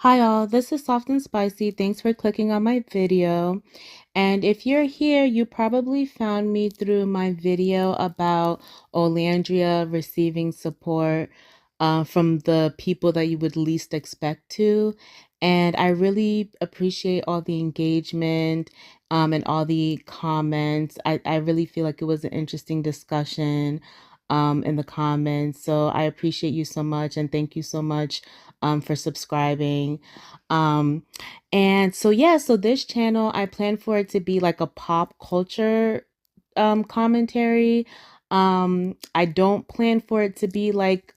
Hi all, this is Soft and Spicy. Thanks for clicking on my video. And if you're here, you probably found me through my video about Olandria receiving support from the people that you would least expect to. And I really appreciate all the engagement and all the comments. I really feel like it was an interesting discussion in the comments. So I appreciate you so much and thank you so much for subscribing. Um, and so yeah, so this channel I plan for it to be like a pop culture commentary. I don't plan for it to be like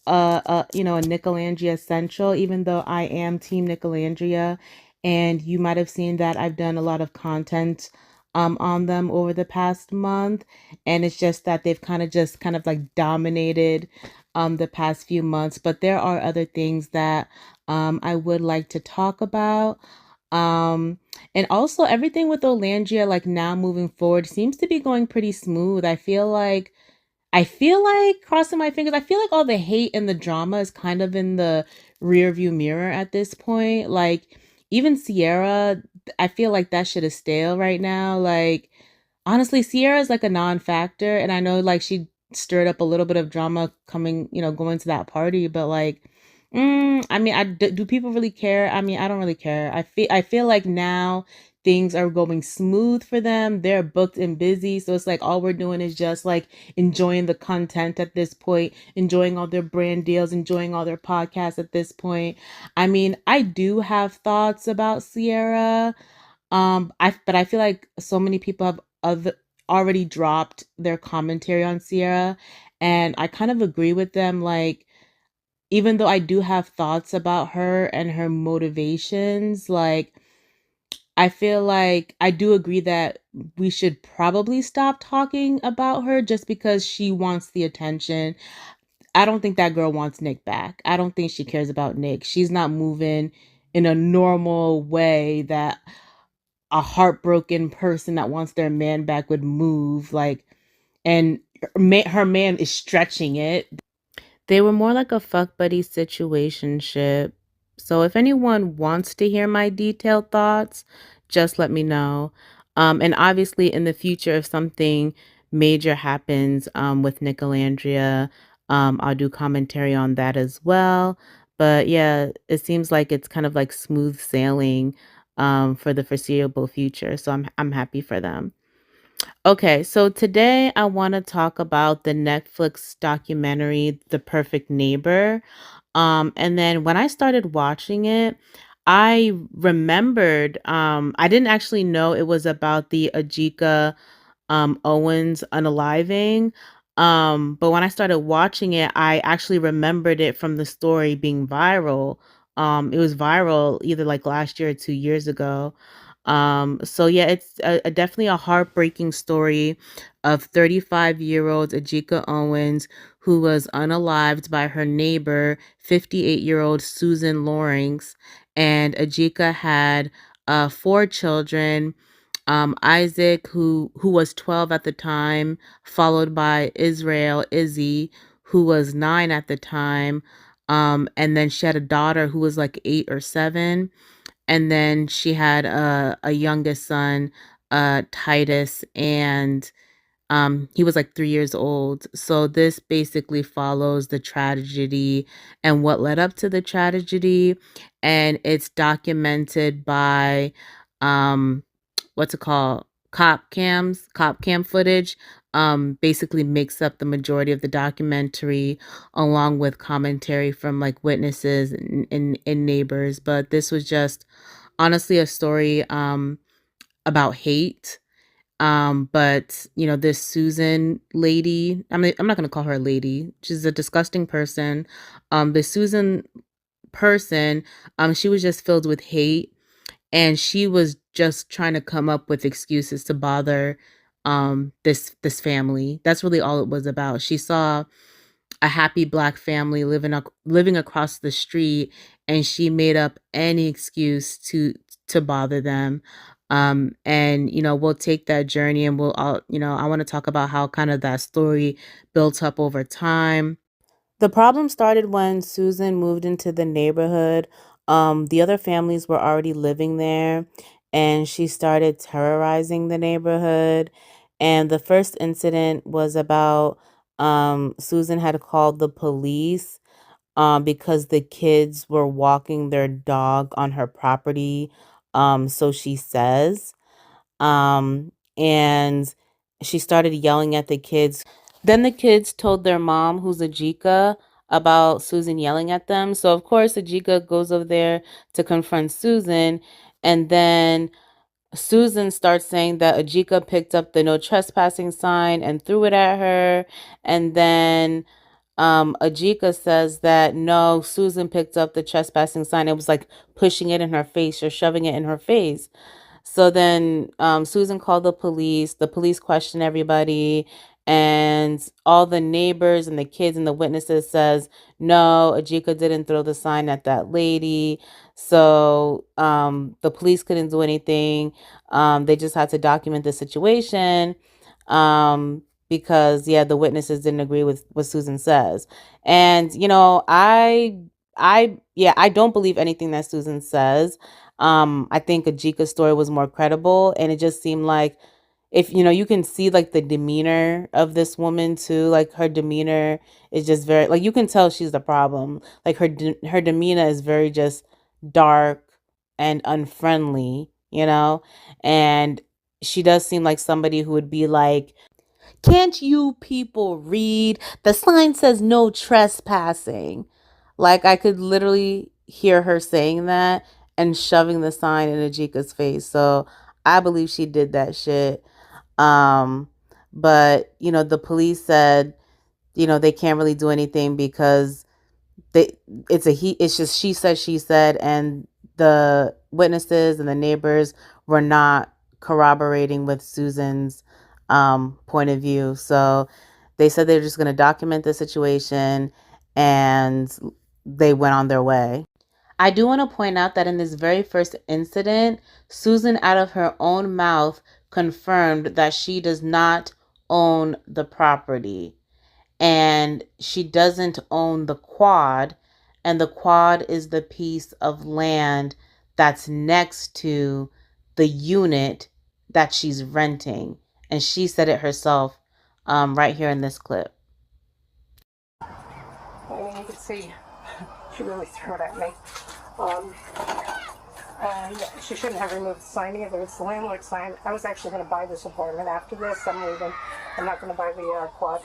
a Nicolandria Central, even though I am Team Nicolandria, and you might have seen that I've done a lot of content on them over the past month, and it's just that they've kind of like dominated the past few months, but there are other things that I would like to talk about. Um, and also everything with Olandria, like now moving forward, seems to be going pretty smooth. I feel like crossing my fingers. I feel like all the hate and the drama is kind of in the rear view mirror at this point. Like even Sierra, I feel like that shit is stale right now. Like honestly, Sierra is like a non-factor, and I know like she stirred up a little bit of drama coming, going to that party, but like, I mean, do people really care? I mean, I don't really care. I feel like now things are going smooth for them. They're booked and busy, so it's like all we're doing is just like enjoying the content at this point, enjoying all their brand deals, enjoying all their podcasts at this point. I mean, I do have thoughts about Sierra. But I feel like so many people have already dropped their commentary on Sierra, and I kind of agree with them. Like, even though I do have thoughts about her and her motivations, like, I feel like I do agree that we should probably stop talking about her just because she wants the attention. I don't think that girl wants Nick back. I don't think she cares about Nick. She's not moving in a normal way that a heartbroken person that wants their man back would move, like, and her man is stretching it. They were more like a fuck buddy situationship. So if anyone wants to hear my detailed thoughts, just let me know. And obviously in the future, if something major happens with Nicolandria, I'll do commentary on that as well. But yeah, it seems like it's kind of like smooth sailing for the foreseeable future. So I'm happy for them. Okay, so today I want to talk about the Netflix documentary The Perfect Neighbor. And then when I started watching it, I remembered I didn't actually know it was about the Ajika Owens unaliving. But when I started watching it, I actually remembered it from the story being viral. It was viral either like last year or 2 years ago. So yeah, it's definitely a heartbreaking story of 35-year-old Ajika Owens who was unalived by her neighbor, 58-year-old Susan Lorincz. And Ajika had four children, Isaac, who was 12 at the time, followed by Israel, Izzy, who was 9 at the time. And then she had a daughter who was like 8 or 7. And then she had a youngest son, Titus, and he was like 3 years old. So this basically follows the tragedy and what led up to the tragedy, and it's documented by um what's it called? Cop cam footage. Basically makes up the majority of the documentary, along with commentary from like witnesses and neighbors. But this was just honestly a story about hate. But this Susan lady, I mean, I'm not gonna call her a lady. She's a disgusting person. The Susan person, she was just filled with hate, and she was just trying to come up with excuses to bother this family. That's really all it was about. She saw a happy black family living across the street, and she made up any excuse to bother them. And we'll take that journey, and we'll all I want to talk about how kind of that story built up over time. The problem started when Susan moved into the neighborhood. The other families were already living there, and she started terrorizing the neighborhood. And the first incident was about Susan had called the police because the kids were walking their dog on her property. So she says. And she started yelling at the kids. Then the kids told their mom, who's Ajika, about Susan yelling at them. So of course Ajika goes over there to confront Susan, and then Susan starts saying that Ajika picked up the no trespassing sign and threw it at her. And then Ajika says that no, Susan picked up the trespassing sign. It was like pushing it in her face or shoving it in her face. So then Susan called the police. The police questioned everybody, and all the neighbors and the kids and the witnesses says no, Ajika didn't throw the sign at that lady. So the police couldn't do anything. They just had to document the situation because yeah, the witnesses didn't agree with what Susan says. And I don't believe anything that Susan says. I think Ajika's story was more credible, and it just seemed like if you can see like the demeanor of this woman too, like her demeanor is just very like you can tell she's the problem. Like her demeanor is very just dark and unfriendly, and she does seem like somebody who would be like, can't you people read? The sign says no trespassing. Like I could literally hear her saying that and shoving the sign in Ajika's face. So I believe she did that shit. Um, but the police said, they can't really do anything because they it's just she said, and the witnesses and the neighbors were not corroborating with Susan's point of view. So they said they were just going to document the situation, and they went on their way. I do want to point out that in this very first incident, Susan, out of her own mouth, confirmed that she does not own the property, and she doesn't own the quad, and the quad is the piece of land that's next to the unit that she's renting, and she said it herself right here in this clip. I mean, you can see she really threw it at me. Um, and she shouldn't have removed the sign either. It's the landlord's sign. I was actually going to buy this apartment after this. I'm leaving. I'm not going to buy the quad.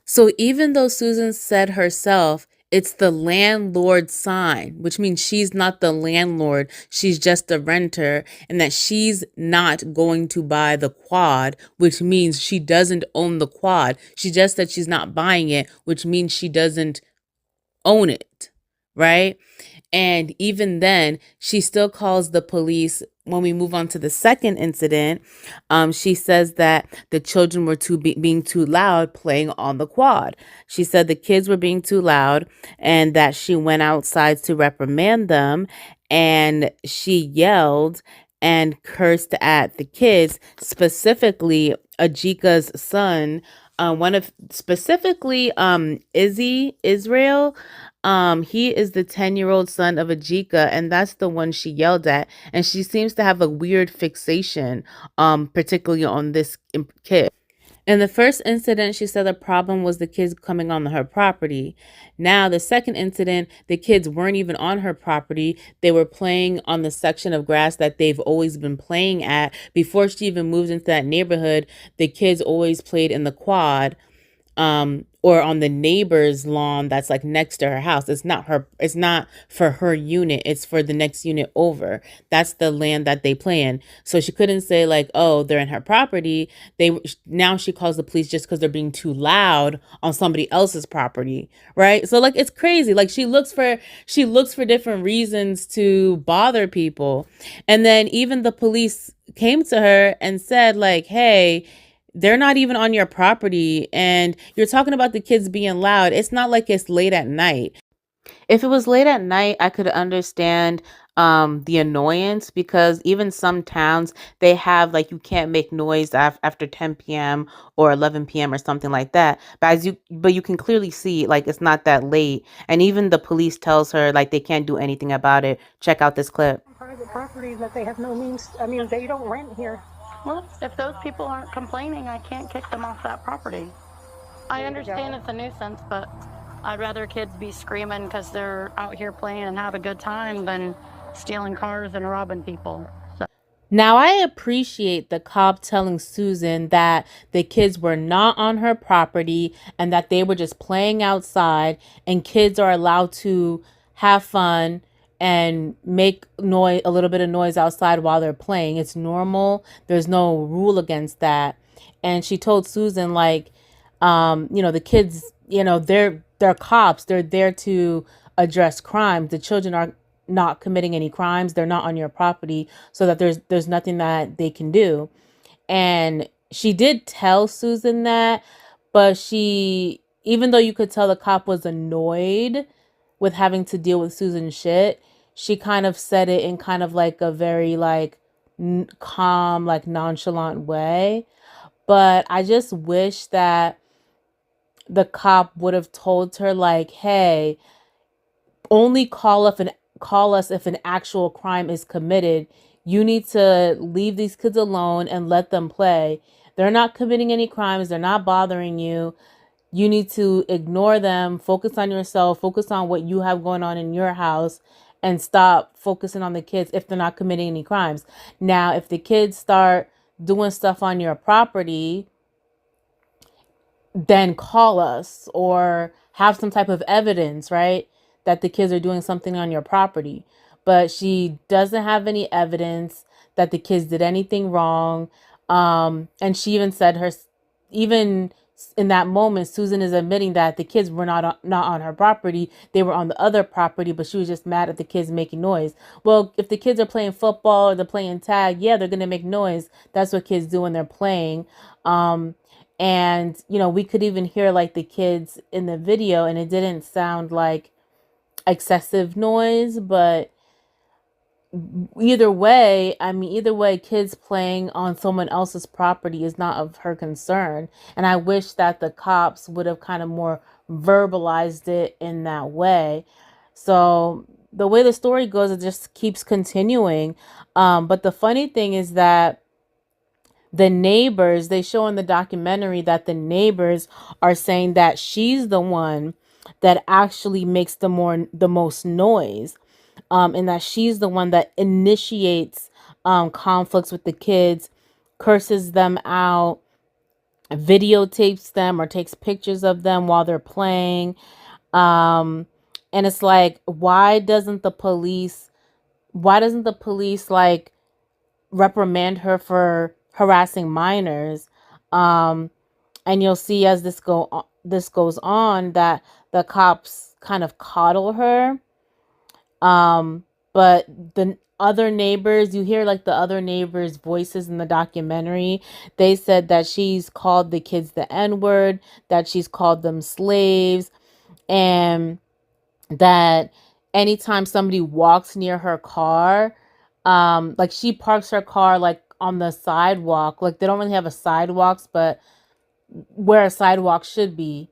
So even though Susan said herself, it's the landlord's sign, which means she's not the landlord, she's just a renter, and that she's not going to buy the quad, which means she doesn't own the quad. She just said she's not buying it, which means she doesn't own it, right? And even then, she still calls the police. When we move on to the second incident, she says that the children were being too loud playing on the quad. She said the kids were being too loud and that she went outside to reprimand them, and she yelled and cursed at the kids, specifically Ajika's son, one of specifically Israel. He is the 10-year-old son of Ajika, and that's the one she yelled at. And she seems to have a weird fixation, particularly on this kid. In the first incident, she said the problem was the kids coming on her property. Now, the second incident, the kids weren't even on her property. They were playing on the section of grass that they've always been playing at. Before she even moved into that neighborhood, the kids always played in the quad, or on the neighbor's lawn that's like next to her house. It's not for her unit, it's for the next unit over. That's the land that they play in. So she couldn't say like, oh, they're in her property. Now she calls the police just because they're being too loud on somebody else's property, right? So like it's crazy. Like she looks for different reasons to bother people. And then even the police came to her and said like, hey, they're not even on your property, and you're talking about the kids being loud. It's not like it's late at night. If it was late at night, I could understand the annoyance because even some towns they have like you can't make noise after 10 p.m. or 11 p.m. or something like that. But you can clearly see like it's not that late, and even the police tells her like they can't do anything about it. Check out this clip. Private property that they have no means, I mean, they don't rent here. Well, if those people aren't complaining, I can't kick them off that property. I understand it's a nuisance, but I'd rather kids be screaming because they're out here playing and have a good time than stealing cars and robbing people. So. Now, I appreciate the cop telling Susan that the kids were not on her property and that they were just playing outside, and kids are allowed to have fun and make noise, a little bit of noise outside while they're playing. It's normal. There's no rule against that. And she told Susan like, the kids, they're cops. They're there to address crimes. The children are not committing any crimes. They're not on your property, so that there's nothing that they can do. And she did tell Susan that, but she, even though you could tell the cop was annoyed with having to deal with Susan's shit, she kind of said it in kind of like a very like calm, like nonchalant way. But I just wish that the cop would have told her like, hey, only call us if an actual crime is committed. You need to leave these kids alone and let them play. They're not committing any crimes. They're not bothering you. You need to ignore them, focus on yourself, focus on what you have going on in your house, and stop focusing on the kids if they're not committing any crimes. Now, if the kids start doing stuff on your property, then call us or have some type of evidence, right? That the kids are doing something on your property. But she doesn't have any evidence that the kids did anything wrong. And she even said even in that moment, Susan is admitting that the kids were not on her property. They were on the other property, but she was just mad at the kids making noise. Well, if the kids are playing football or they're playing tag, yeah, they're going to make noise. That's what kids do when they're playing. And, we could even hear like the kids in the video, and it didn't sound like excessive noise, but either way, kids playing on someone else's property is not of her concern. And I wish that the cops would have kind of more verbalized it in that way. So the way the story goes, it just keeps continuing. But the funny thing is that the neighbors, they show in the documentary that the neighbors are saying that she's the one that actually makes the most noise, and that she's the one that initiates conflicts with the kids, curses them out, videotapes them or takes pictures of them while they're playing. um and it's like, why doesn't the police like reprimand her for harassing minors? Um, and you'll see as this goes on that the cops kind of coddle her. Um, but the other neighbors, you hear like the other neighbors' voices in the documentary. They said that she's called the kids the N-word, that she's called them slaves, and that anytime somebody walks near her car, like she parks her car like on the sidewalk. Like they don't really have a sidewalks, but where a sidewalk should be.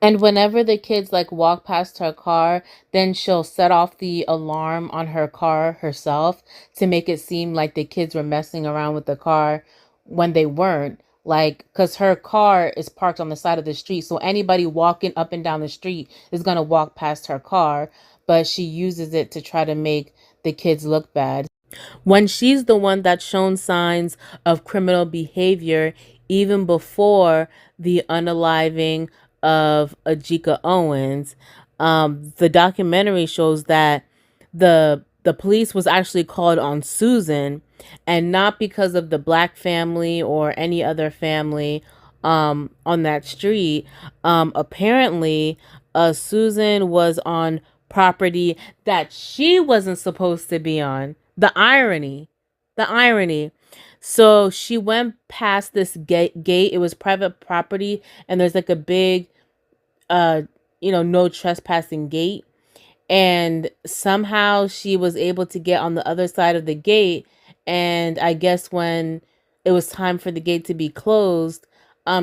And whenever the kids like walk past her car, then she'll set off the alarm on her car herself to make it seem like the kids were messing around with the car when they weren't. Like, because her car is parked on the side of the street. So anybody walking up and down the street is going to walk past her car. But she uses it to try to make the kids look bad, when she's the one that's shown signs of criminal behavior even before the unaliving of Ajikeowens. The documentary shows that the police was actually called on Susan, and not because of the black family or any other family on that street. Apparently, Susan was on property that she wasn't supposed to be on. The irony. So she went past this gate. It was private property, and there's like a big, no trespassing gate. and somehow she was able to get on the other side of the gate. And I guess when it was time for the gate to be closed,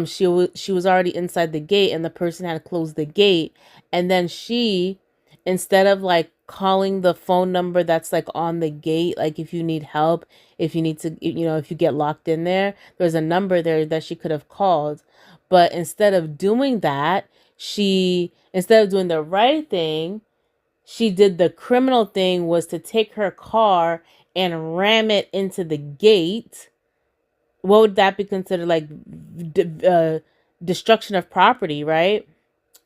she was already inside the gate, and the person had closed the gate. And then she, instead of like calling the phone number that's like on the gate, like if you need help, if you need to, if you get locked in there, there's a number there that she could have called. But instead of doing that, instead of doing the right thing, she did the criminal thing, was to take her car and ram it into the gate. What would that be considered? Like destruction of property, right?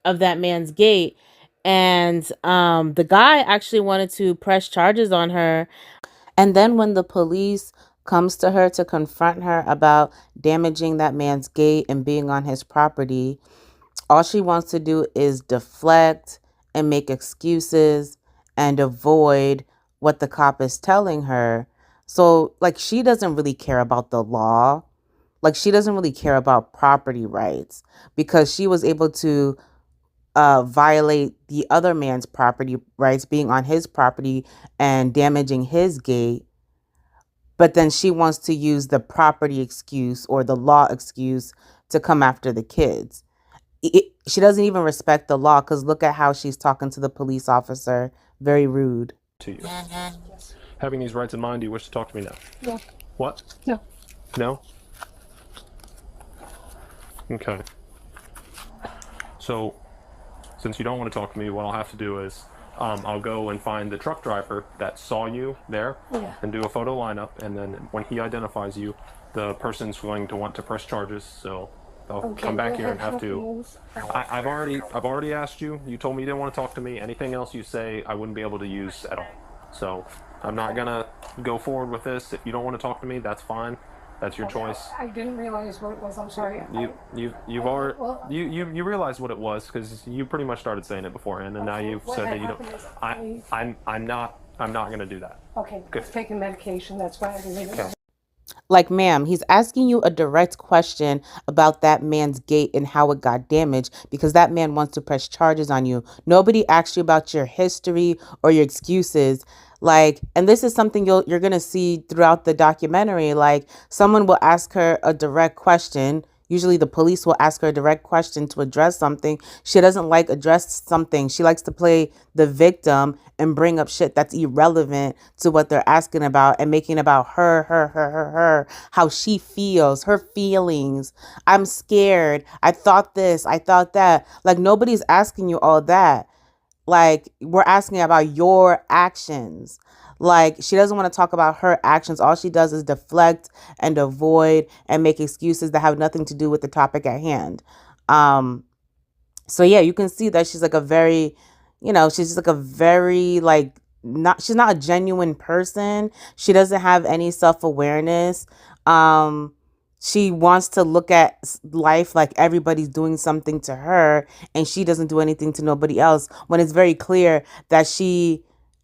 Of that man's gate. And the guy actually wanted to press charges on her. And then when the police comes to her to confront her about damaging that man's gate and being on his property, all she wants to do is deflect and make excuses and avoid what the cop is telling her. So, like, she doesn't really care about the law. Like, she doesn't really care about property rights because she was able to violate the other man's property rights, being on his property and damaging his gate. But then she wants to use the property excuse or the law excuse to come after the kids. She doesn't even respect the law, because look at how she's talking to the police officer. Very rude. To you. Having these rights in mind, do you wish to talk to me now? No. What? No. No? Okay. So, since you don't want to talk to me, what I'll have to do is I'll go and find the truck driver that saw you there and do a photo lineup, and then when he identifies you, the person's going to want to press charges, so I'll come back here and have to. I've already asked you. You told me you didn't want to talk to me. Anything else you say, I wouldn't be able to use at all. So I'm not gonna go forward with this. If you don't want to talk to me, that's fine. That's your choice. I didn't realize what it was. I'm sorry. You've already you realized what it was because you pretty much started saying it beforehand, and now you've said that you don't. I'm not gonna do that. Okay. Good. It's taking medication. That's why I didn't know. Like, ma'am, he's asking you a direct question about that man's gate and how it got damaged, because that man wants to press charges on you. Nobody asked you about your history or your excuses. Like, and this is something you're going to see throughout the documentary. Like, someone will ask her a direct question. Usually the police will ask her a direct question to address something. She doesn't like address something. She likes to play the victim and bring up shit that's irrelevant to what they're asking about and making about her, how she feels, her feelings. I'm scared. I thought this, I thought that. Like, nobody's asking you all that. Like, we're asking about your actions. Like, she doesn't want to talk about her actions. All she does is deflect and avoid and make excuses that have nothing to do with the topic at hand. So yeah, you can see that she's like a very, she's just like a very, like, she's not a genuine person. She doesn't have any self-awareness. She wants to look at life like everybody's doing something to her, and she doesn't do anything to nobody else, when it's very clear that she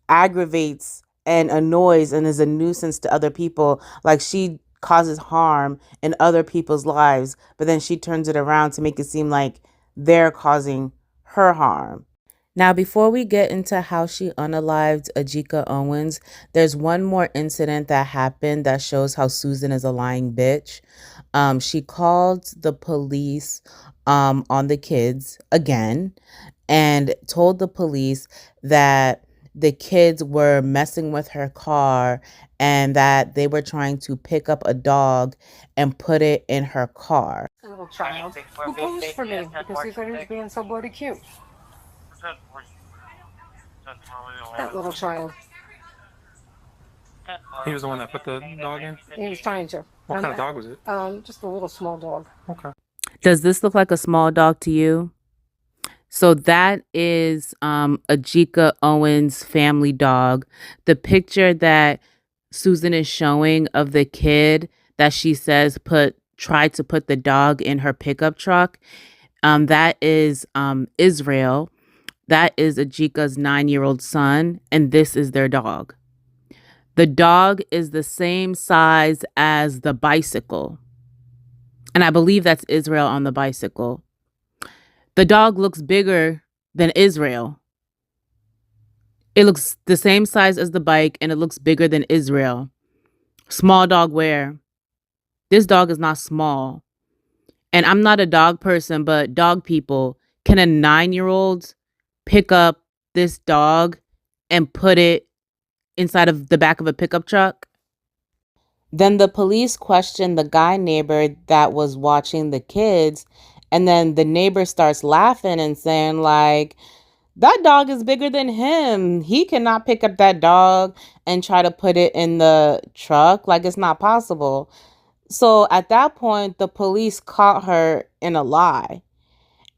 aggravates and annoys and is a nuisance to other people. Like, she causes harm in other people's lives, but then she turns it around to make it seem like they're causing her harm. Now, before we get into how she unalived Ajikeowens, there's one more incident that happened that shows how Susan is a lying bitch. She called the police on the kids again and told the police that the kids were messing with her car and that they were trying to pick up a dog and put it in her car. A little child who posed for me because he thought he was being so bloody cute. That little child. He was the one that put the dog in? He was trying to. What kind of dog was it? Just a little small dog. Okay. Does this look like a small dog to you? So that is Ajikeowens' family dog. The picture that Susan is showing of the kid that she says tried to put the dog in her pickup truck, that is Israel. That is Ajika's 9-year-old son, and this is their dog. The dog is the same size as the bicycle. And I believe that's Israel on the bicycle. The dog looks bigger than Israel. It looks the same size as the bike and it looks bigger than Israel. Small dog wear. This dog is not small. And I'm not a dog person, but dog people, can a 9-year-old pick up this dog and put it inside of the back of a pickup truck? Then the police questioned the guy neighbor that was watching the kids. And then the neighbor starts laughing and saying, like, that dog is bigger than him. He cannot pick up that dog and try to put it in the truck. Like, it's not possible. So at that point, the police caught her in a lie.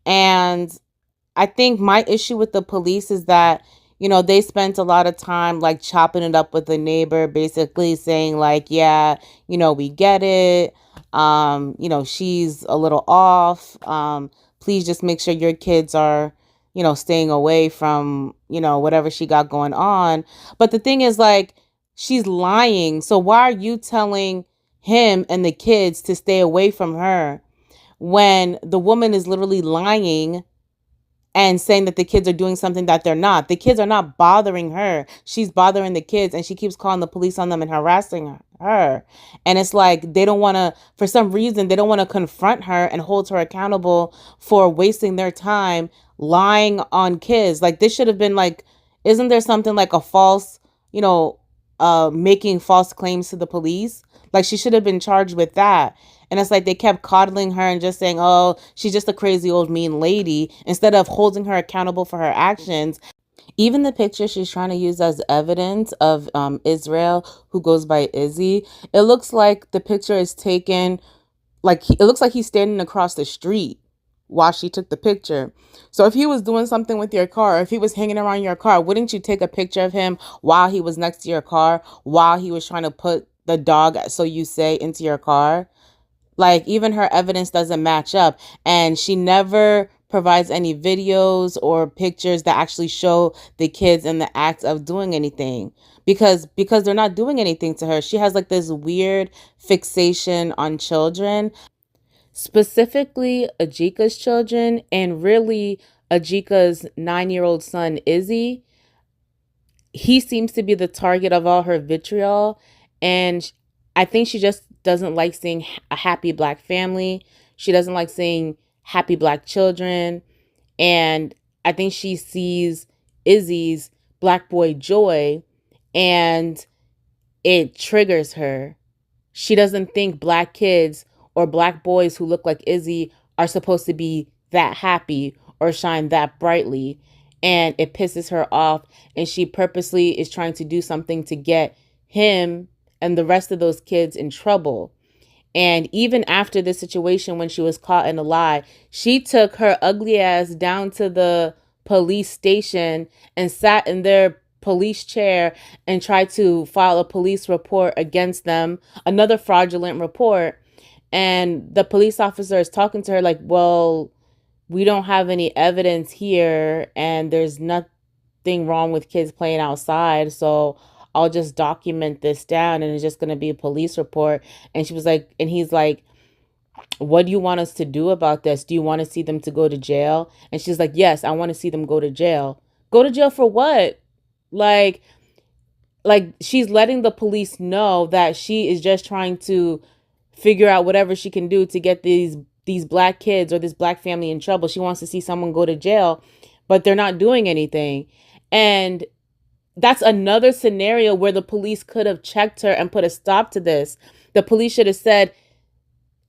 And I think my issue with the police is that, they spent a lot of time like chopping it up with the neighbor, basically saying like, yeah, we get it. She's a little off. Please just make sure your kids are, staying away from, whatever she got going on. But the thing is like, she's lying. So why are you telling him and the kids to stay away from her when the woman is literally lying and saying that the kids are doing something that they're not? The kids are not bothering her. She's bothering the kids, and she keeps calling the police on them and harassing her. And it's like they don't want to, for some reason, they don't want to confront her and hold her accountable for wasting their time lying on kids. Like this should have been like, isn't there something like a false, making false claims to the police? Like she should have been charged with that. And it's like they kept coddling her and just saying, oh, she's just a crazy old mean lady, instead of holding her accountable for her actions. Even the picture she's trying to use as evidence of Israel, who goes by Izzy, it looks like the picture is taken, like it looks like he's standing across the street while she took the picture. So if he was doing something with your car, if he was hanging around your car, wouldn't you take a picture of him while he was next to your car, while he was trying to put the dog, so you say, into your car? Like even her evidence doesn't match up, and she never provides any videos or pictures that actually show the kids in the act of doing anything, because they're not doing anything to her. She has like this weird fixation on children, specifically Ajika's children, and really Ajika's 9-year-old son Izzy. He seems to be the target of all her vitriol, and I think she just doesn't like seeing a happy black family. She doesn't like seeing happy black children, and I think she sees Izzy's black boy joy and it triggers her. She doesn't think black kids or black boys who look like Izzy are supposed to be that happy or shine that brightly. And it pisses her off. And she purposely is trying to do something to get him and the rest of those kids in trouble. And even after this situation, when she was caught in a lie, she took her ugly ass down to the police station and sat in their police chair and tried to file a police report against them, another fraudulent report. And the police officer is talking to her like, well, we don't have any evidence here, and there's nothing wrong with kids playing outside. So I'll just document this down and it's just going to be a police report. And she was like, and he's like, what do you want us to do about this? Do you want to see them to go to jail? And she's like, yes, I want to see them go to jail. Go to jail for what? Like, she's letting the police know that she is just trying to figure out whatever she can do to get these black kids or this black family in trouble. She wants to see someone go to jail, but they're not doing anything. And that's another scenario where the police could have checked her and put a stop to this. The police should have said,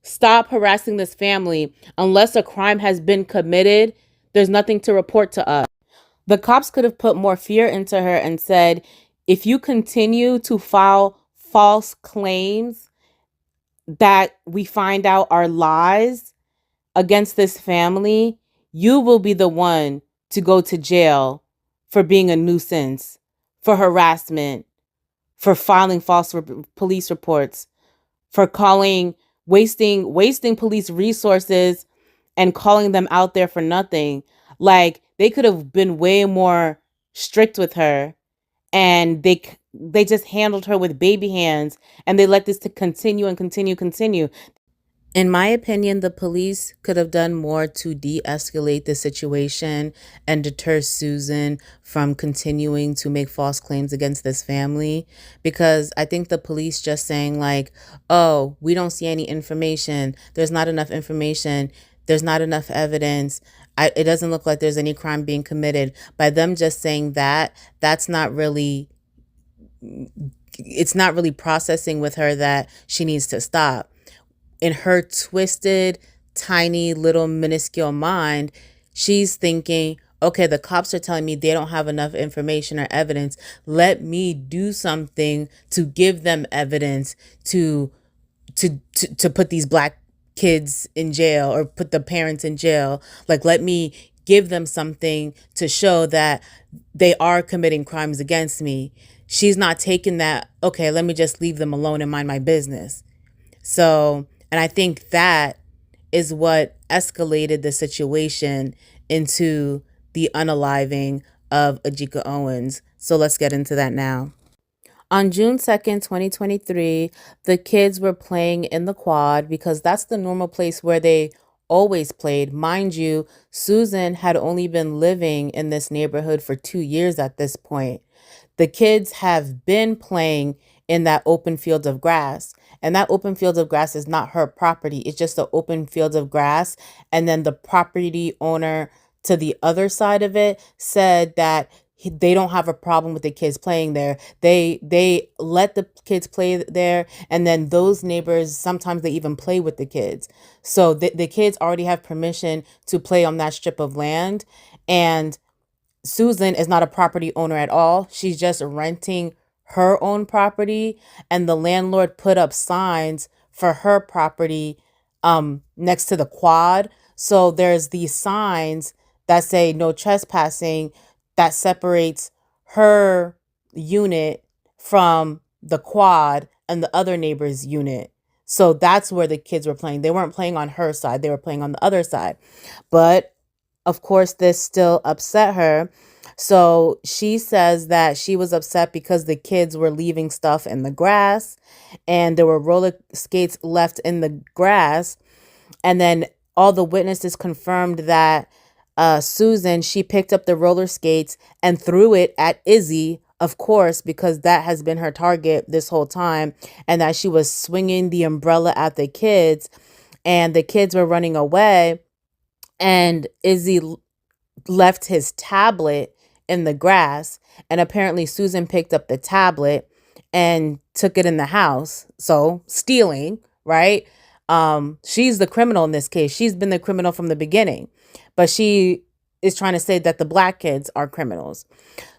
stop harassing this family. Unless a crime has been committed, there's nothing to report to us. The cops could have put more fear into her and said, if you continue to file false claims that we find out are lies against this family, you will be the one to go to jail for being a nuisance, for harassment, for filing false police reports, for wasting police resources and calling them out there for nothing. Like they could have been way more strict with her, and they just handled her with baby hands, and they let this to continue and continue. In my opinion, the police could have done more to de escalate the situation and deter Susan from continuing to make false claims against this family. Because I think the police just saying, like, oh, we don't see any information, there's not enough information, there's not enough evidence. It doesn't look like there's any crime being committed. By them just saying that, that's not really, it's not really processing with her that she needs to stop. In her twisted, tiny, little, minuscule mind, she's thinking, okay, the cops are telling me they don't have enough information or evidence. Let me do something to give them evidence to put these black kids in jail or put the parents in jail. Like, let me give them something to show that they are committing crimes against me. She's not taking that, okay, let me just leave them alone and mind my business. So, and I think that is what escalated the situation into the unaliving of Ajikeowens. So let's get into that now. On June 2nd, 2023, the kids were playing in the quad because that's the normal place where they always played. Mind you, Susan had only been living in this neighborhood for 2 years at this point. The kids have been playing in that open field of grass. And that open field of grass is not her property. It's just the open field of grass. And then the property owner to the other side of it said that they don't have a problem with the kids playing there. They let the kids play there, and then those neighbors sometimes they even play with the kids. So the kids already have permission to play on that strip of land, and Susan is not a property owner at all. She's just renting her own property, and the landlord put up signs for her property next to the quad. So there's these signs that say no trespassing that separates her unit from the quad and the other neighbor's unit. So that's where the kids were playing. They weren't playing on her side, they were playing on the other side. But of course, this still upset her. So she says that she was upset because the kids were leaving stuff in the grass and there were roller skates left in the grass. And then all the witnesses confirmed that Susan, she picked up the roller skates and threw it at Izzy, of course, because that has been her target this whole time, and that she was swinging the umbrella at the kids, and the kids were running away, and Izzy left his tablet in the grass, and apparently Susan picked up the tablet and took it in the house. So stealing, right? She's the criminal in this case. She's been the criminal from the beginning, but she is trying to say that the black kids are criminals.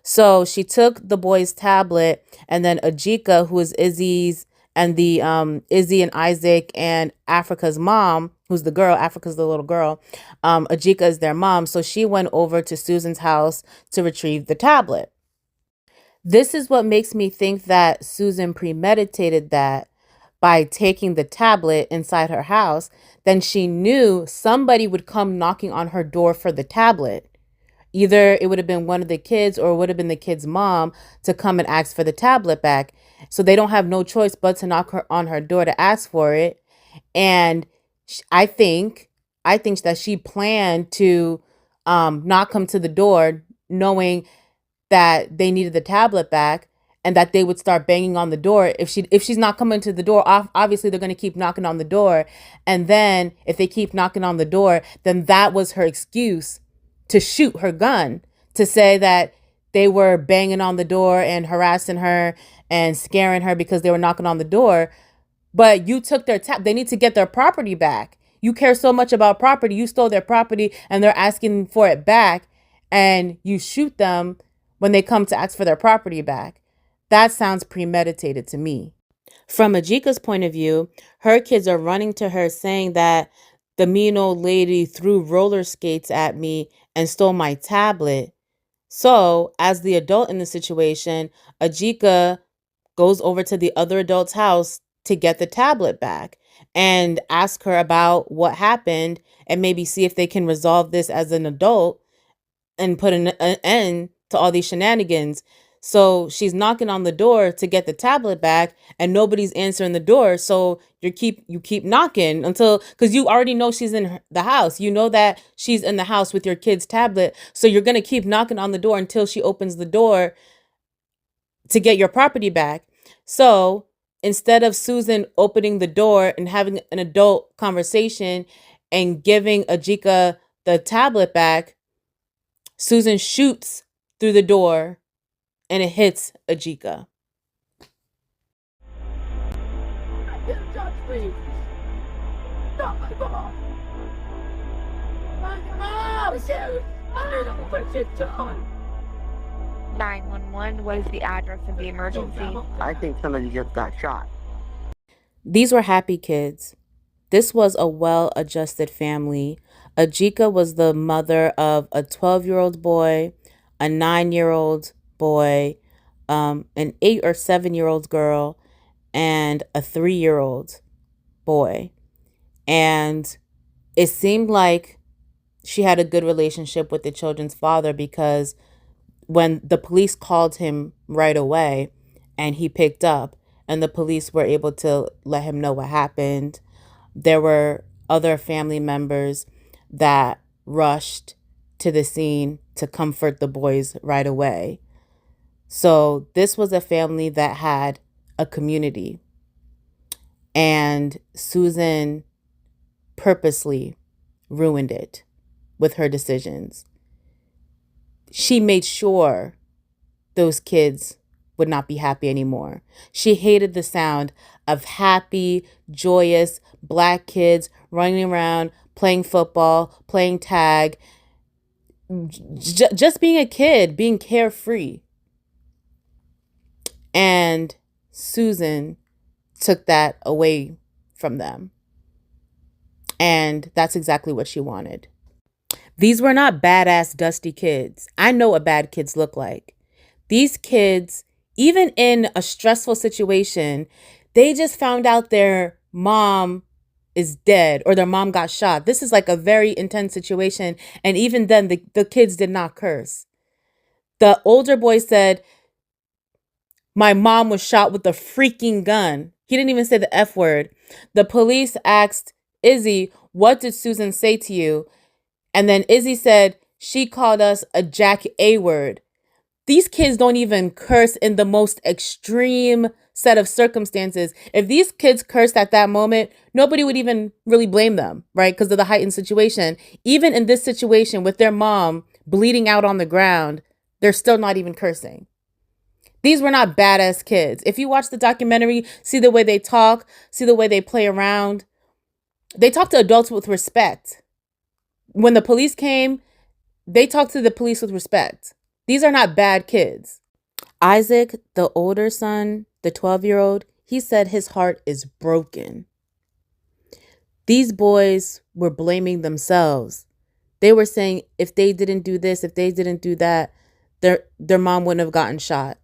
So she took the boy's tablet, and then Ajika, who is Izzy's and the Izzy and Isaac and Africa's mom, who's the girl, Africa's the little girl, Ajika is their mom. So she went over to Susan's house to retrieve the tablet. This is what makes me think that Susan premeditated that by taking the tablet inside her house. Then she knew somebody would come knocking on her door for the tablet. Either it would have been one of the kids or it would have been the kid's mom to come and ask for the tablet back. So they don't have no choice but to knock on her door to ask for it. And I think that she planned to not come to the door knowing that they needed the tablet back, and that they would start banging on the door. If she's not coming to the door, obviously they're going to keep knocking on the door. And then if they keep knocking on the door, then that was her excuse to shoot her gun, to say that they were banging on the door and harassing her and scaring her because they were knocking on the door. But you took their they need to get their property back. You care so much about property. You stole their property and they're asking for it back, and you shoot them when they come to ask for their property back. That sounds premeditated to me. From Ajika's point of view, her kids are running to her saying that the mean old lady threw roller skates at me and stole my tablet. So, as the adult in the situation, Ajika goes over to the other adult's house to get the tablet back and ask her about what happened and maybe see if they can resolve this as an adult and put an end to all these shenanigans. So she's knocking on the door to get the tablet back, and nobody's answering the door. So you keep knocking until, because you already know she's in the house. You know that she's in the house with your kid's tablet. So you're gonna keep knocking on the door until she opens the door to get your property back. So instead of Susan opening the door and having an adult conversation and giving Ajika the tablet back, Susan shoots through the door and it hits Ajika. Judge, please. Stop my mom. My mom is here. I don't know what she's done. 911, what is the address of the emergency? I think somebody just got shot. These were happy kids. This was a well-adjusted family. Ajika was the mother of a 12-year-old boy, a 9-year-old boy, an 8 or 7-year-old girl, and a 3-year-old boy. And it seemed like she had a good relationship with the children's father, because when the police called him right away and he picked up and the police were able to let him know what happened, there were other family members that rushed to the scene to comfort the boys right away. So this was a family that had a community. And Susan purposely ruined it with her decisions. She made sure those kids would not be happy anymore. She hated the sound of happy, joyous Black kids running around, playing football, playing tag, just being a kid, being carefree. And Susan took that away from them. And that's exactly what she wanted. These were not badass, dusty kids. I know what bad kids look like. These kids, even in a stressful situation, they just found out their mom is dead or their mom got shot. This is like a very intense situation. And even then, the kids did not curse. The older boy said, "My mom was shot with a freaking gun." He didn't even say the F word. The police asked Izzy, "What did Susan say to you?" And then Izzy said, "She called us a Jack A word." These kids don't even curse in the most extreme set of circumstances. If these kids cursed at that moment, nobody would even really blame them, right? Because of the heightened situation. Even in this situation with their mom bleeding out on the ground, they're still not even cursing. These were not badass kids. If you watch the documentary, see the way they talk, see the way they play around. They talk to adults with respect. When the police came, they talked to the police with respect. These are not bad kids. Isaac, the older son, the 12-year-old, he said his heart is broken. These boys were blaming themselves. They were saying if they didn't do this, if they didn't do that, their mom wouldn't have gotten shot.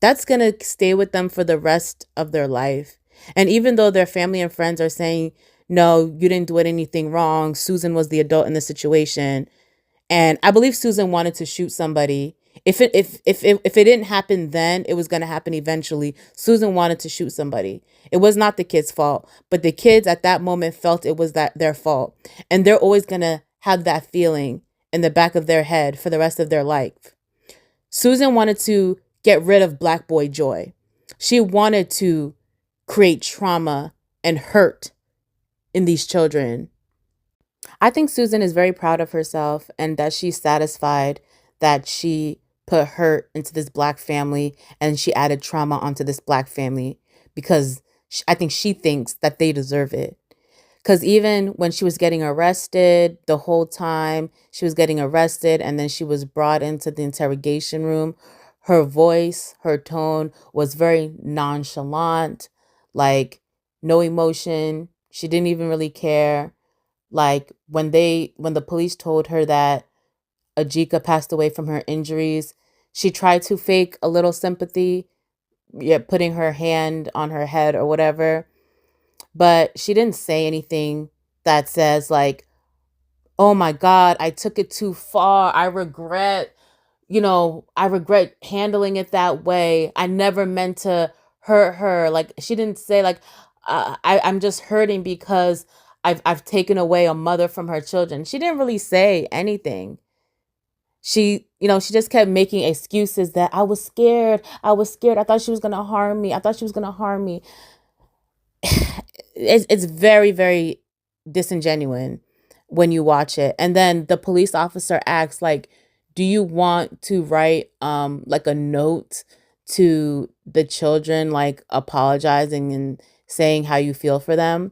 That's going to stay with them for the rest of their life. And even though their family and friends are saying, "No, you didn't do anything wrong. Susan was the adult in the situation." And I believe Susan wanted to shoot somebody. If it didn't happen then, it was going to happen eventually. Susan wanted to shoot somebody. It was not the kids' fault, but the kids at that moment felt it was their fault. And they're always going to have that feeling in the back of their head for the rest of their life. Susan wanted to get rid of Black boy joy. She wanted to create trauma and hurt in these children. I think Susan is very proud of herself and that she's satisfied that she put hurt into this Black family and she added trauma onto this Black family, because I think she thinks that they deserve it. Because even when she was getting arrested, the whole time she was getting arrested and then she was brought into the interrogation room, her voice, her tone was very nonchalant, like no emotion. She didn't even really care. Like when the police told her that Ajika passed away from her injuries, she tried to fake a little sympathy, putting her hand on her head or whatever. But she didn't say anything that says like, "Oh my God, I took it too far. I regret, I regret handling it that way. I never meant to hurt her. Like, she didn't say like, I'm just hurting because I've taken away a mother from her children. She didn't really say anything. She just kept making excuses that I was scared. I was scared. I thought she was going to harm me. I thought she was going to harm me. It's very, very disingenuous when you watch it. And then the police officer asks, like, do you want to write like a note to the children, like apologizing and saying how you feel for them?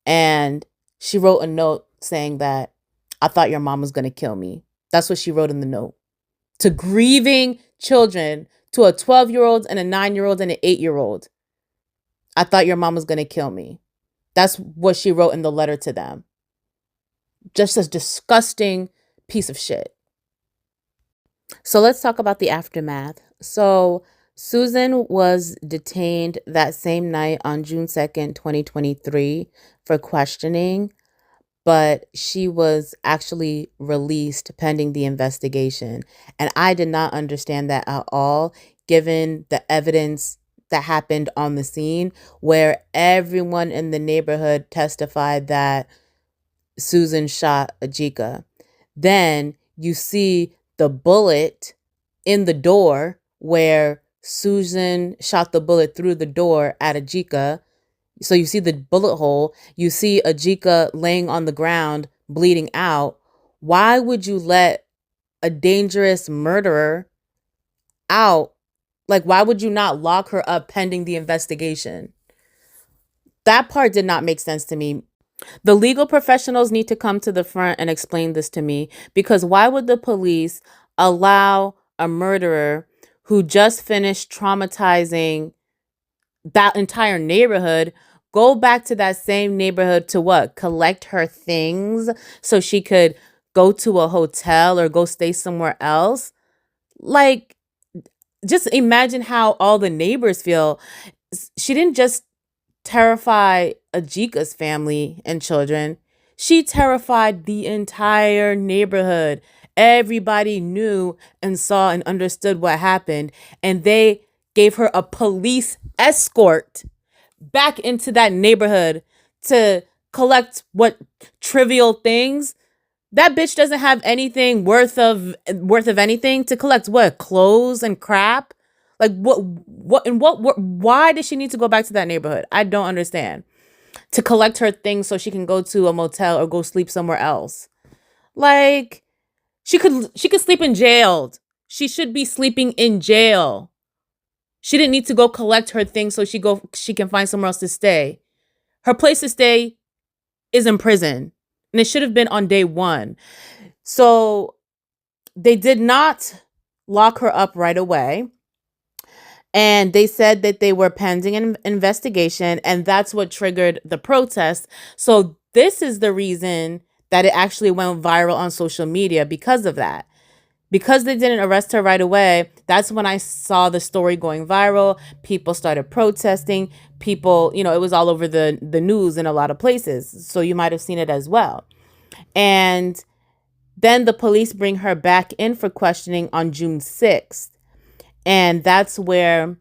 And she wrote a note saying that I thought your mom was going to kill me. That's what she wrote in the note to grieving children, to a 12-year-old and a 9-year-old and an 8-year-old. I thought your mom was going to kill me. That's what she wrote in the letter to them. Just a disgusting piece of shit. So let's talk about the aftermath. So Susan was detained that same night on June 2nd, 2023 for questioning, but she was actually released pending the investigation. And I did not understand that at all, given the evidence that happened on the scene, where everyone in the neighborhood testified that Susan shot Ajika. Then you see the bullet in the door where Susan shot the bullet through the door at Ajika. So you see the bullet hole. You see Ajika laying on the ground, bleeding out. Why would you let a dangerous murderer out? Like, why would you not lock her up pending the investigation? That part did not make sense to me. The legal professionals need to come to the front and explain this to me, because why would the police allow a murderer who just finished traumatizing that entire neighborhood go back to that same neighborhood to what? Collect her things so she could go to a hotel or go stay somewhere else? Like, just imagine how all the neighbors feel. She didn't just terrify Ajika's family and children. She terrified the entire neighborhood. Everybody knew and saw and understood what happened, and they gave her a police escort back into that neighborhood to collect what trivial things. That bitch doesn't have anything worth of anything to collect. What, clothes and crap? Like, what why does she need to go back to that neighborhood? I don't understand. To collect her things so she can go to a motel or go sleep somewhere else. Like, she could sleep in jail. She should be sleeping in jail. She didn't need to go collect her things so she can find somewhere else to stay. Her place to stay is in prison. And it should have been on day one. So they did not lock her up right away. And they said that they were pending an investigation, and that's what triggered the protest. So this is the reason that it actually went viral on social media, because of that. Because they didn't arrest her right away, that's when I saw the story going viral. People started protesting. People, it was all over the news in a lot of places. So you might have seen it as well. And then the police bring her back in for questioning on June 6th. And that's where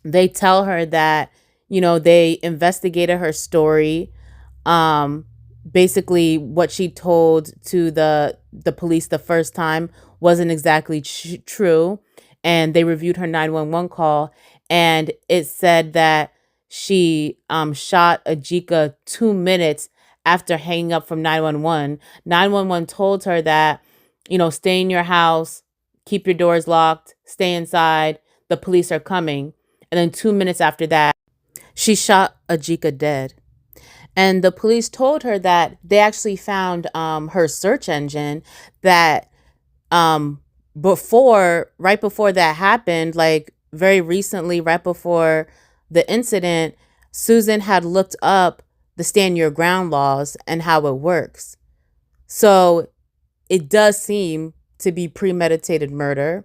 they tell her that, they investigated her story. Basically, what she told to the police the first time wasn't exactly true. And they reviewed her 911 call, and it said that she shot Ajika 2 minutes after hanging up from 911. 911 told her that, stay in your house, keep your doors locked, stay inside, the police are coming. And then 2 minutes after that, she shot Ajika dead. And the police told her that they actually found her search engine, that right before that happened, like very recently, right before the incident, Susan had looked up the stand your ground laws and how it works. So it does seem to be premeditated murder,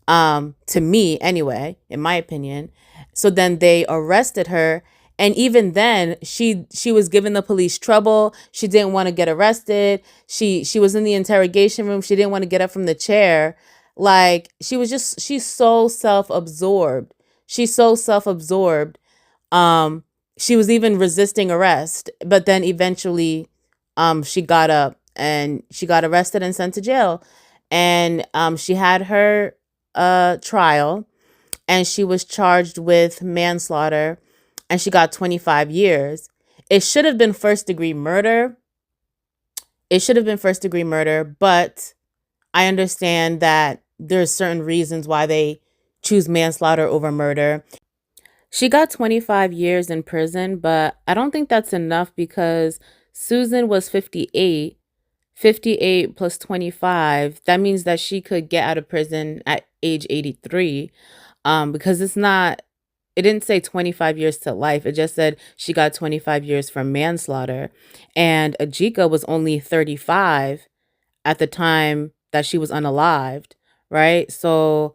to me anyway, in my opinion. So then they arrested her. And even then, she was giving the police trouble. She didn't want to get arrested. She was in the interrogation room. She didn't want to get up from the chair. Like she's so self-absorbed. She's so self-absorbed. Um, she was even resisting arrest, but then eventually, she got up and she got arrested and sent to jail. And she had her trial, and she was charged with manslaughter, and she got 25 years. It should have been first degree murder. It should have been first degree murder, but I understand that there's certain reasons why they choose manslaughter over murder. She got 25 years in prison, but I don't think that's enough because Susan was 58. 58 plus 25, that means that she could get out of prison at age 83. Because it didn't say 25 years to life. It just said she got 25 years for manslaughter. And Ajika was only 35 at the time that she was unalived, right? So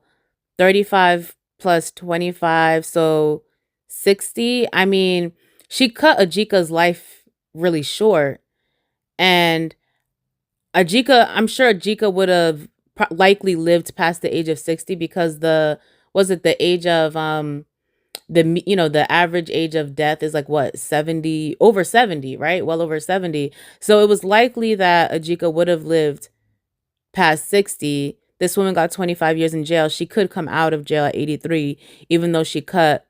35 plus 25, so 60. I mean, she cut Ajika's life really short. And I'm sure Ajika would have likely lived past the age of 60 because the age of the average age of death is like what, 70, over 70, right? Well over 70. So it was likely that Ajika would have lived past 60. This woman got 25 years in jail. She could come out of jail at 83, even though she cut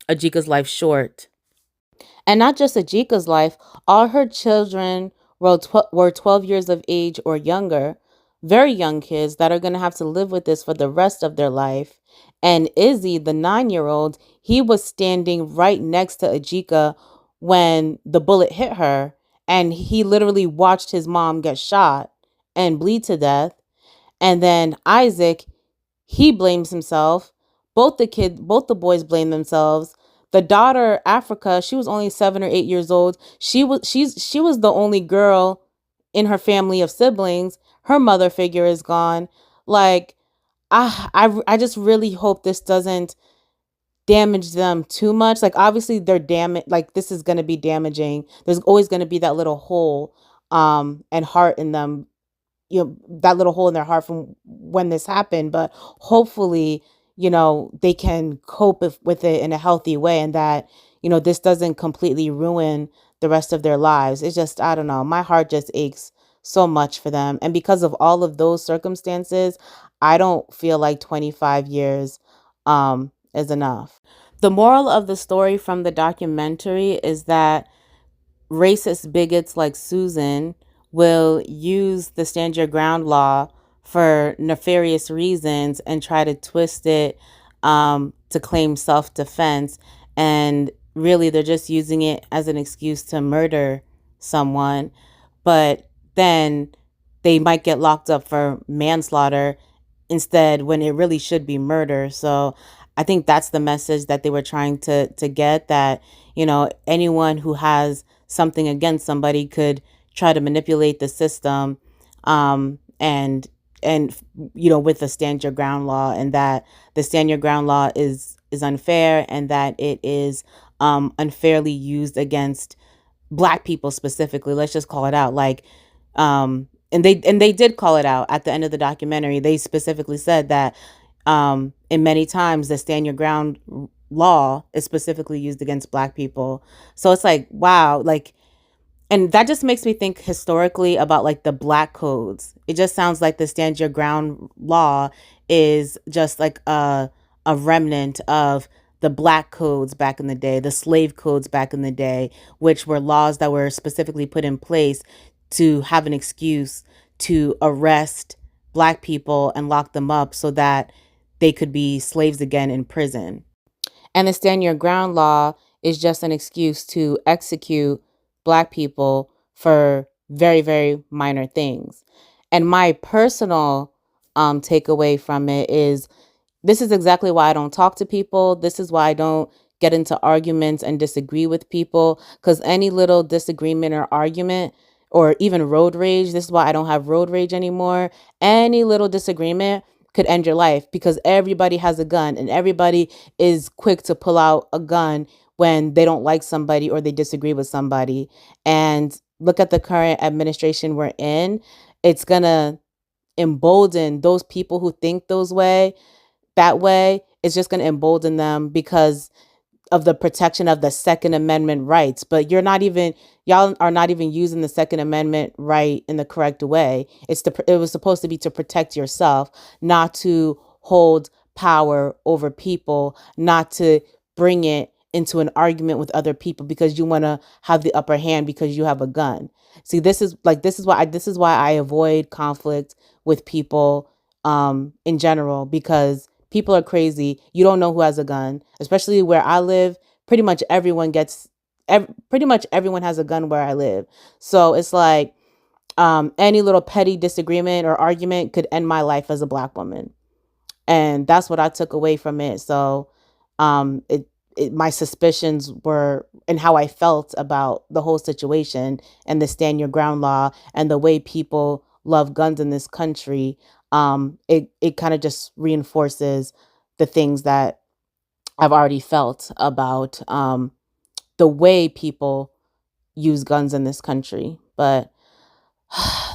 Ajika's life short. And not just Ajika's life, all her children were 12 years of age or younger, very young kids that are going to have to live with this for the rest of their life. And Izzy, the 9-year-old, he was standing right next to Ajika when the bullet hit her, and he literally watched his mom get shot and bleed to death. And then Isaac, he blames himself. Both the boys blame themselves. The daughter, Africa, she was only 7 or 8 years old. She was the only girl in her family of siblings. Her mother figure is gone. Like, I just really hope this doesn't damage them too much. Like, obviously they're damaged. Like, this is gonna be damaging. There's always gonna be that little hole and heart in them, that little hole in their heart from when this happened, but hopefully, they can cope with it in a healthy way, and that, this doesn't completely ruin the rest of their lives. It's just, I don't know, my heart just aches so much for them. And because of all of those circumstances, I don't feel like 25 years is enough. The moral of the story from the documentary is that racist bigots like Susan will use the stand your ground law for nefarious reasons and try to twist it to claim self-defense. And really, they're just using it as an excuse to murder someone. But then they might get locked up for manslaughter instead, when it really should be murder. So I think that's the message that they were trying to get, that, anyone who has something against somebody could try to manipulate the system, and with the stand your ground law, and that the stand your ground law is unfair, and that it is unfairly used against Black people specifically. Let's just call it out. Like, and they did call it out at the end of the documentary. They specifically said that in many times the stand your ground law is specifically used against Black people. So it's like, wow, like, and that just makes me think historically about like the Black codes. It just sounds like the stand your ground law is just like a remnant of the Black codes back in the day, the slave codes back in the day, which were laws that were specifically put in place to have an excuse to arrest Black people and lock them up so that they could be slaves again in prison. And the stand your ground law is just an excuse to execute Black people for very, very minor things. And my personal takeaway from it is, this is exactly why I don't talk to people. This is why I don't get into arguments and disagree with people, because any little disagreement or argument, or even road rage, this is why I don't have road rage anymore. Any little disagreement could end your life, because everybody has a gun and everybody is quick to pull out a gun when they don't like somebody or they disagree with somebody. And look at the current administration we're in. It's gonna embolden those people who think that way. It's just going to embolden them because of the protection of the Second Amendment rights. But y'all are not even using the Second Amendment right in the correct way. It was supposed to be to protect yourself, not to hold power over people, not to bring it into an argument with other people because you want to have the upper hand because you have a gun. See, this is why I avoid conflict with people in general, because people are crazy. You don't know who has a gun, especially where I live. Pretty much everyone has a gun where I live. So it's like any little petty disagreement or argument could end my life as a Black woman. And that's what I took away from it. So my suspicions were, and how I felt about the whole situation and the stand your ground law and the way people love guns in this country. It kind of just reinforces the things that I've already felt about the way people use guns in this country. But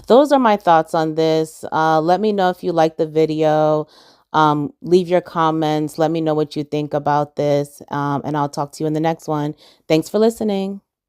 those are my thoughts on this. Let me know if you like the video. Leave your comments. Let me know what you think about this. And I'll talk to you in the next one. Thanks for listening.